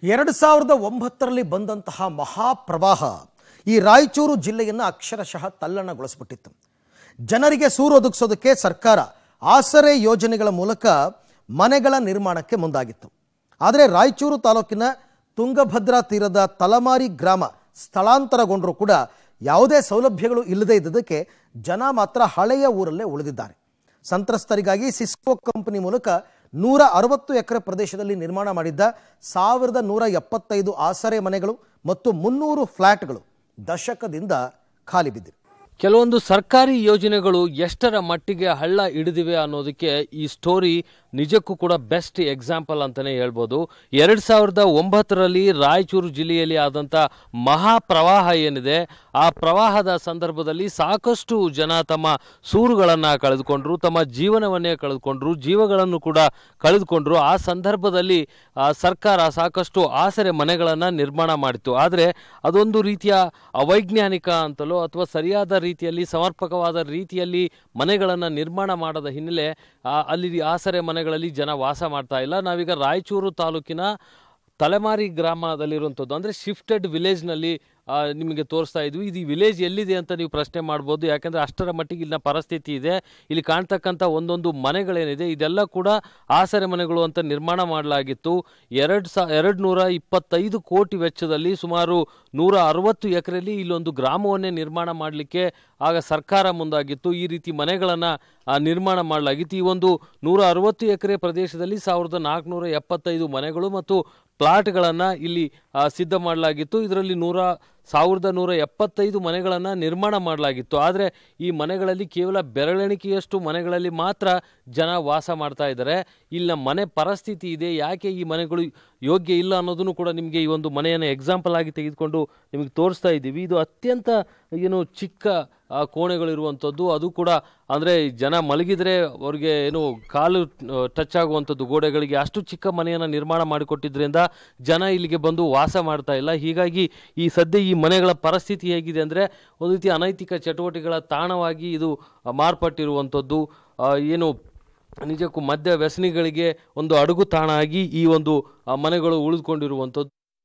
2009ರಲ್ಲಿ ಬಂದಂತಹ ಮಹಾಪ್ರವಾಹ ಈ ರಾಯಚೂರು ಜಿಲ್ಲೆಯನ್ನು ಅಕ್ಷರಶಃ ತಲ್ಲಣಗೊಳಿಸಿಬಿಟ್ಟಿತ್ತು. ಜನರಿಗೆ ಸೂರು ಒದಗಿಸೋದಕ್ಕೆ ಸರ್ಕಾರ ಆಸರೆ ಯೋಜನೆಗಳ ಮೂಲಕ ಮನೆಗಳ ನಿರ್ಮಾಣಕ್ಕೆ ಮುಂದಾಗಿತ್ತು. ಆದರೆ ರಾಯಚೂರು ತಾಲೂಕಿನ ತುಂಗಭದ್ರಾ ತೀರದ ತಲಮಾರಿ ಗ್ರಾಮ ಸ್ಥಳಾಂತರಗೊಂಡರೂ ಕೂಡ ಯಾವುದೇ ಸೌಲಭ್ಯಗಳು ಇಲ್ಲದೇ ಇದ್ದದಕ್ಕೆ ಜನ ಮಾತ್ರ ಹಳೆಯ ಊರಲ್ಲೇ ಉಳಿದಿದ್ದಾರೆ. ಸಂತ್ರಸ್ತರಿಗಾಗಿ ಸಿಸ್ಕೋ ಕಂಪನಿ ಮೂಲಕ 160 ಎಕರೆ ಪ್ರದೇಶದಲ್ಲಿ ನಿರ್ಮಾಣ ಮಾಡಿದ್ದ 1175 ಆಸರೆ ಮನೆಗಳು ಮತ್ತು 300 ಫ್ಲಾಟ್ಗಳು ದಶಕದಿಂದ ಖಾಲಿ ಬಿದ್ದಿವೆ. ಕೆಲವೊಂದು ಸರ್ಕಾರಿ ಯೋಜನೆಗಳು ಎಷ್ಟರ ಮಟ್ಟಿಗೆ ಹಳ್ಳ ಹಿಡಿದಿವೆ ಅನ್ನೋದಕ್ಕೆ ಈ ಸ್ಟೋರಿ ನಿಜಕ್ಕೂ ಕೂಡ ಬೆಸ್ಟ್ ಎಕ್ಸಾಂಪಲ್ ಅಂತಾನೆ ಹೇಳ್ಬೋದು. 2009ರಲ್ಲಿ ರಾಯಚೂರು ಜಿಲ್ಲೆಯಲ್ಲಿ ಆದಂಥ ಮಹಾಪ್ರವಾಹ ಏನಿದೆ, ಆ ಪ್ರವಾಹದ ಸಂದರ್ಭದಲ್ಲಿ ಸಾಕಷ್ಟು ಜನ ತಮ್ಮ ಸೂರುಗಳನ್ನು ಕಳೆದುಕೊಂಡ್ರು, ತಮ್ಮ ಜೀವನವನ್ನೇ ಕಳೆದುಕೊಂಡ್ರು, ಜೀವಗಳನ್ನು ಕೂಡ ಕಳೆದುಕೊಂಡ್ರು. ಆ ಸಂದರ್ಭದಲ್ಲಿ ಸರ್ಕಾರ ಸಾಕಷ್ಟು ಆಸರೆ ಮನೆಗಳನ್ನು ನಿರ್ಮಾಣ ಮಾಡಿತ್ತು. ಆದರೆ ಅದೊಂದು ರೀತಿಯ ಅವೈಜ್ಞಾನಿಕ ಅಂತಲೋ ಅಥವಾ ಸರಿಯಾದ ರೀತಿಯಲ್ಲಿ ಸಮರ್ಪಕವಾದ ರೀತಿಯಲ್ಲಿ ಮನೆಗಳನ್ನು ನಿರ್ಮಾಣ ಮಾಡದ ಹಿನ್ನೆಲೆ ಅಲ್ಲಿ ಆಸರೆ ಮನೆಗಳಲ್ಲಿ ಜನ ವಾಸ ಮಾಡ್ತಾ ಇಲ್ಲ. ನಾವೀಗ ರಾಯಚೂರು ತಾಲೂಕಿನ ತಲೆಮಾರಿ ಗ್ರಾಮದಲ್ಲಿರುವಂಥದ್ದು ಅಂದರೆ ಶಿಫ್ಟೆಡ್ ವಿಲೇಜ್ನಲ್ಲಿ ನಿಮಗೆ ತೋರಿಸ್ತಾ ಇದ್ವಿ. ಇದು ವಿಲೇಜ್ ಎಲ್ಲಿದೆ ಅಂತ ನೀವು ಪ್ರಶ್ನೆ ಮಾಡ್ಬೋದು. ಯಾಕೆಂದರೆ ಅಷ್ಟರ ಮಟ್ಟಿಗೆ ಇಲ್ಲಿನ ಪರಿಸ್ಥಿತಿ ಇದೆ. ಇಲ್ಲಿ ಕಾಣ್ತಕ್ಕಂಥ ಒಂದೊಂದು ಮನೆಗಳೇನಿದೆ ಇದೆಲ್ಲ ಕೂಡ ಆಸರೆ ಮನೆಗಳು ಅಂತ ನಿರ್ಮಾಣ ಮಾಡಲಾಗಿತ್ತು. 225 ಕೋಟಿ ವೆಚ್ಚದಲ್ಲಿ ಸುಮಾರು 160 ಎಕರೆಯಲ್ಲಿ ಇಲ್ಲೊಂದು ಗ್ರಾಮವನ್ನೇ ನಿರ್ಮಾಣ ಮಾಡಲಿಕ್ಕೆ ಆಗ ಸರ್ಕಾರ ಮುಂದಾಗಿತ್ತು. ಈ ರೀತಿ ಮನೆಗಳನ್ನು ನಿರ್ಮಾಣ ಮಾಡಲಾಗಿತ್ತು. ಈ ಒಂದು 160 ಎಕರೆ ಪ್ರದೇಶದಲ್ಲಿ 1475 ಮನೆಗಳು ಮತ್ತು ಪ್ಲಾಟ್ಗಳನ್ನು ಇಲ್ಲಿ ಸಿದ್ಧ ಮಾಡಲಾಗಿತ್ತು. ಇದರಲ್ಲಿ 1175 ಮನೆಗಳನ್ನು ನಿರ್ಮಾಣ ಮಾಡಲಾಗಿತ್ತು. ಆದರೆ ಈ ಮನೆಗಳಲ್ಲಿ ಕೇವಲ ಬೆರಳೆಣಿಕೆಯಷ್ಟು ಮನೆಗಳಲ್ಲಿ ಮಾತ್ರ ಜನ ವಾಸ ಮಾಡ್ತಾ ಇದ್ದಾರೆ. ಇಲ್ಲಿನ ಮನೆ ಪರಿಸ್ಥಿತಿ ಇದೆ, ಯಾಕೆ ಈ ಮನೆಗಳು ಯೋಗ್ಯ ಇಲ್ಲ ಅನ್ನೋದನ್ನು ಕೂಡ ನಿಮಗೆ ಈ ಒಂದು ಮನೆಯನ್ನು ಎಕ್ಸಾಂಪಲ್ ಆಗಿ ತೆಗೆದುಕೊಂಡು ನಿಮಗೆ ತೋರಿಸ್ತಾ ಇದ್ದೀವಿ. ಇದು ಅತ್ಯಂತ ಚಿಕ್ಕ ಕೋಣೆಗಳಿರುವಂಥದ್ದು. ಅದು ಕೂಡ ಅಂದರೆ ಜನ ಮಲಗಿದರೆ ಅವ್ರಿಗೆ ಕಾಲು ಟಚ್ ಆಗುವಂಥದ್ದು ಗೋಡೆಗಳಿಗೆ, ಅಷ್ಟು ಚಿಕ್ಕ ಮನೆಯನ್ನು ನಿರ್ಮಾಣ ಮಾಡಿಕೊಟ್ಟಿದ್ರಿಂದ ಜನ ಇಲ್ಲಿಗೆ ಬಂದು ವಾಸ ಮಾಡ್ತಾ ಇಲ್ಲ. ಹೀಗಾಗಿ ಈ ಸದ್ಯ ಈ ಮನೆಗಳ ಪರಿಸ್ಥಿತಿ ಹೇಗಿದೆ ಅಂದರೆ ಒಂದು ರೀತಿ ಅನೈತಿಕ ಚಟುವಟಿಕೆಗಳ ತಾಣವಾಗಿ ಇದು ಮಾರ್ಪಟ್ಟಿರುವಂಥದ್ದು. ನಿಜಕ್ಕೂ ಮದ್ಯ ವ್ಯಸನಿಗಳಿಗೆ ಒಂದು ಅಡುಗು ತಾಣ ಆಗಿ ಈ ಒಂದು ಮನೆಗಳು ಉಳಿದುಕೊಂಡಿರುವಂಥದ್ದು.